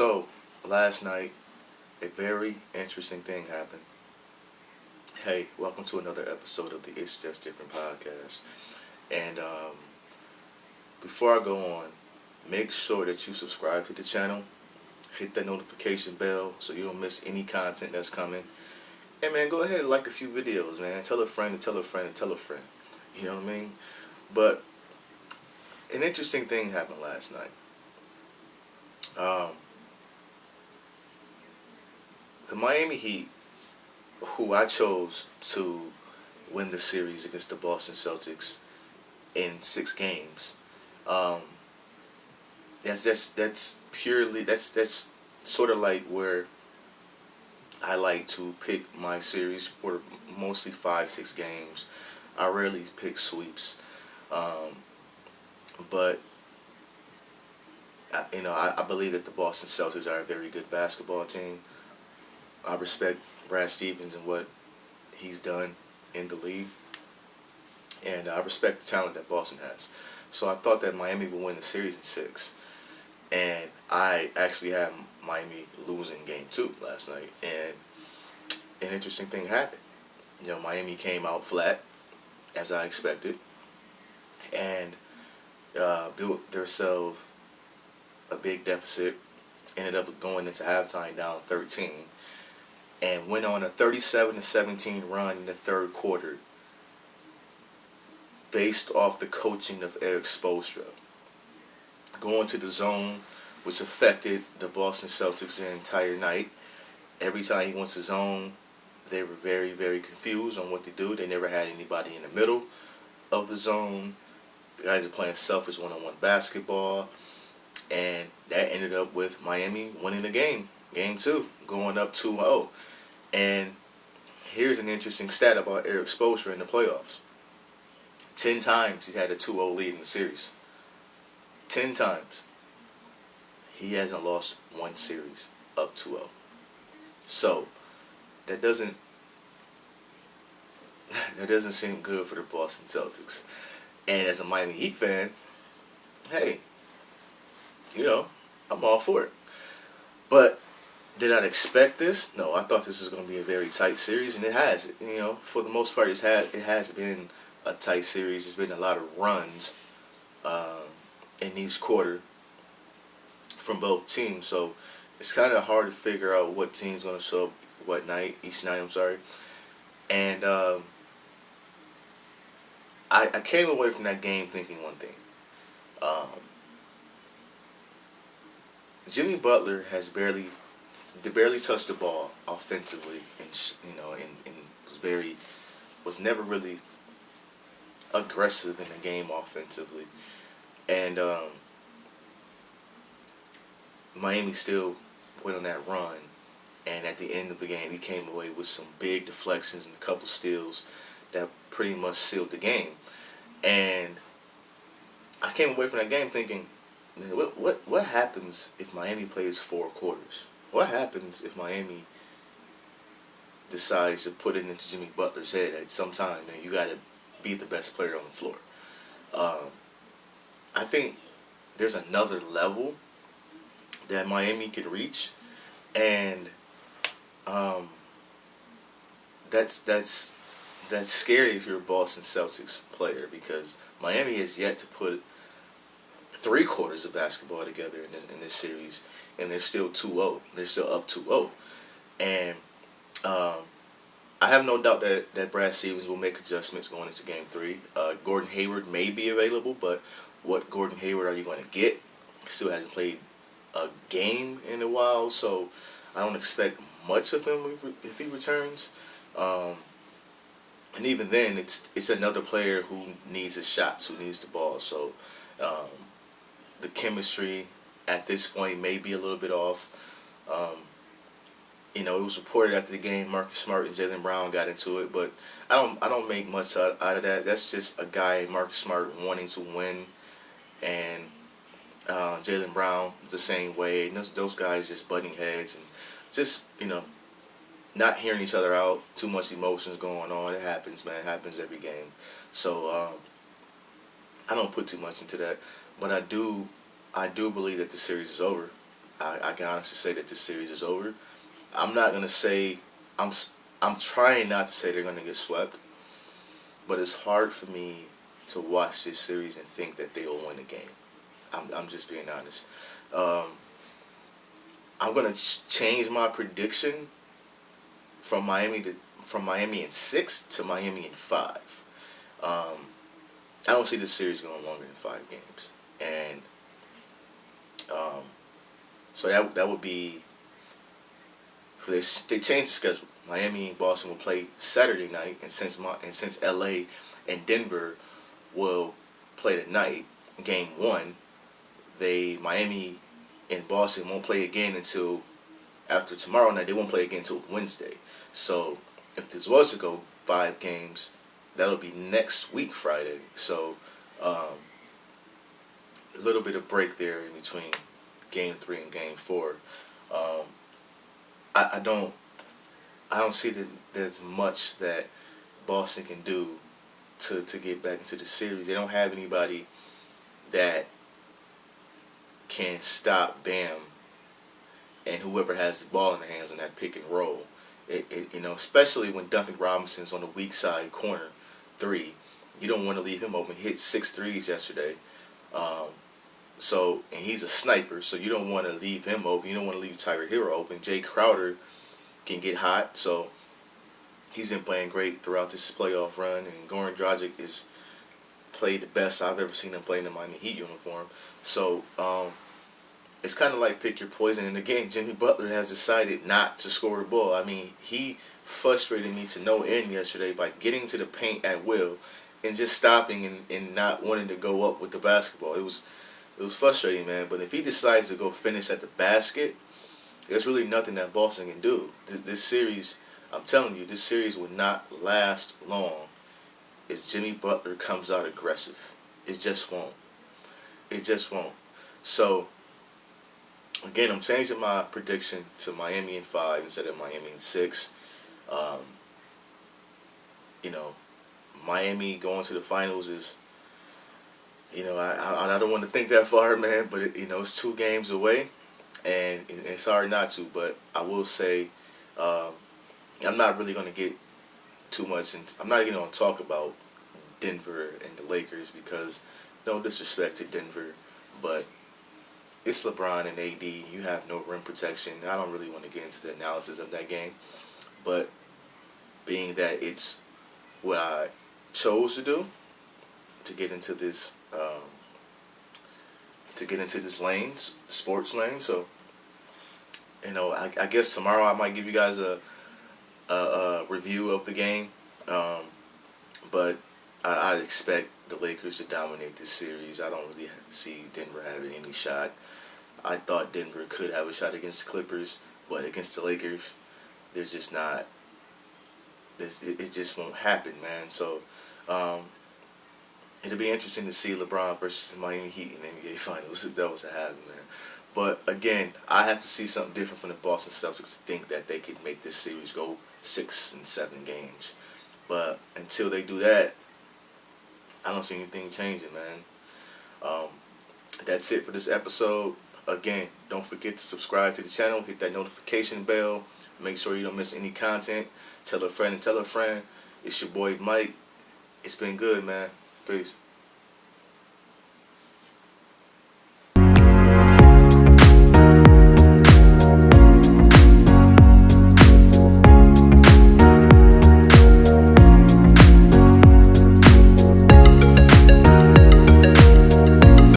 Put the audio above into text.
So, last night, a very interesting thing happened. Hey, welcome to another episode of the It's Just Different podcast. And before I go on, make sure that you subscribe to the channel, hit that notification bell so you don't miss any content that's coming. And man, go ahead and like a few videos, man. Tell a friend and tell a friend and tell a friend. You know what I mean? But an interesting thing happened last night. The Miami Heat, who I chose to win the series against the Boston Celtics in 6 games, that's purely that's sort of like where I like to pick my series for mostly 5-6 games. I rarely pick sweeps, but I believe that the Boston Celtics are a very good basketball team. I respect Brad Stevens and what he's done in the league, and I respect the talent that Boston has. So I thought that Miami would win the series in 6, and I actually had Miami losing game 2 last night, and an interesting thing happened. Miami came out flat, as I expected, and built themselves a big deficit, ended up going into halftime down 13, and went on a 37-17 run in the third quarter based off the coaching of Eric Spoelstra. Going to the zone, which affected the Boston Celtics the entire night. Every time he went to zone, they were very, very confused on what to do. They never had anybody in the middle of the zone. The guys are playing selfish one-on-one basketball. And that ended up with Miami winning the game. Game 2, going up 2-0. And here's an interesting stat about Eric Spoelstra in the playoffs. 10 times he's had a 2-0 lead in the series. 10 times. He hasn't lost one series up 2-0. So, that doesn't seem good for the Boston Celtics. And as a Miami Heat fan, hey, I'm all for it. But did I expect this? No, I thought this was going to be a very tight series, and it has. For the most part, it has been a tight series. There's been a lot of runs in each quarter from both teams, so it's kind of hard to figure out what team's going to show up each night. I'm sorry, and I came away from that game thinking one thing. Jimmy Butler has barely touched the ball offensively, and was never really aggressive in the game offensively, and Miami still went on that run, and at the end of the game, he came away with some big deflections and a couple steals that pretty much sealed the game. And I came away from that game thinking, man, what happens if Miami plays 4 quarters? What happens if Miami decides to put it into Jimmy Butler's head at some time, man, you got to be the best player on the floor? I think there's another level that Miami can reach, and that's scary if you're a Boston Celtics player, because Miami has yet to put 3 quarters of basketball together in this series, and they're still 2-0. They're still up 2-0. And I have no doubt that Brad Stevens will make adjustments going into Game 3. Gordon Hayward may be available, but what Gordon Hayward are you going to get? He still hasn't played a game in a while, so I don't expect much of him if he returns. And even then, it's another player who needs his shots, who needs the ball. So the chemistry at this point may be a little bit off. It was reported after the game Marcus Smart and Jaylen Brown got into it, but I don't make much out of that. That's just a guy, Marcus Smart, wanting to win, and Jaylen Brown the same way. And those guys just butting heads and just not hearing each other out. Too much emotions going on. It happens, man. It happens every game. So I don't put too much into that, but I do believe that the series is over. I can honestly say that this series is over. I'm not gonna say I'm trying not to say they're gonna get swept, but it's hard for me to watch this series and think that they will win a game. I'm just being honest. Um, I'm gonna change my prediction from Miami in 6 to Miami in 5. I don't see this series going longer than 5 games, and um, so that would be. They changed the schedule. Miami and Boston will play Saturday night, and since LA and Denver will play tonight, game 1, Miami and Boston won't play again until after tomorrow night. They won't play again until Wednesday. So if this was to go 5 games, that'll be next week Friday. So a little bit of break there in between game 3 and game 4. Um, I don't see that there's much that Boston can do to get back into the series. They don't have anybody that can stop Bam and whoever has the ball in their hands on that pick and roll. Especially when Duncan Robinson's on the weak side corner 3, you don't want to leave him open. He hit 6 threes yesterday. And he's a sniper, so you don't want to leave him open. You don't want to leave Tyler Hero open. Jay Crowder can get hot, so he's been playing great throughout this playoff run. And Goran Dragic is played the best I've ever seen him play in the Miami Heat uniform. So it's kind of like pick your poison. And again, Jimmy Butler has decided not to score the ball. I mean, he frustrated me to no end yesterday by getting to the paint at will and just stopping and not wanting to go up with the basketball. It was frustrating, man. But if he decides to go finish at the basket, there's really nothing that Boston can do. This series, I'm telling you, this series will not last long if Jimmy Butler comes out aggressive. It just won't. It just won't. So, again, I'm changing my prediction to Miami in 5 instead of Miami in 6. Miami going to the finals is, I don't want to think that far, man, but it's 2 games away. And it's hard not to, but I will say I'm not really going to get too much, and I'm not even going to talk about Denver and the Lakers because no disrespect to Denver, but it's LeBron and AD. You have no rim protection. I don't really want to get into the analysis of that game, but being that it's what I chose to do to get into this sports lane. So, I guess tomorrow I might give you guys a review of the game. But I expect the Lakers to dominate this series. I don't really see Denver having any shot. I thought Denver could have a shot against the Clippers, but against the Lakers, there's just not. It just won't happen, man. So, it'll be interesting to see LeBron versus the Miami Heat in the NBA Finals if that was to happen, man. But again, I have to see something different from the Boston Celtics to think that they could make this series go 6 and 7 games. But until they do that, I don't see anything changing, man. That's it for this episode. Again, don't forget to subscribe to the channel. Hit that notification bell. Make sure you don't miss any content. Tell a friend and tell a friend. It's your boy Mike. It's been good, man. Peace.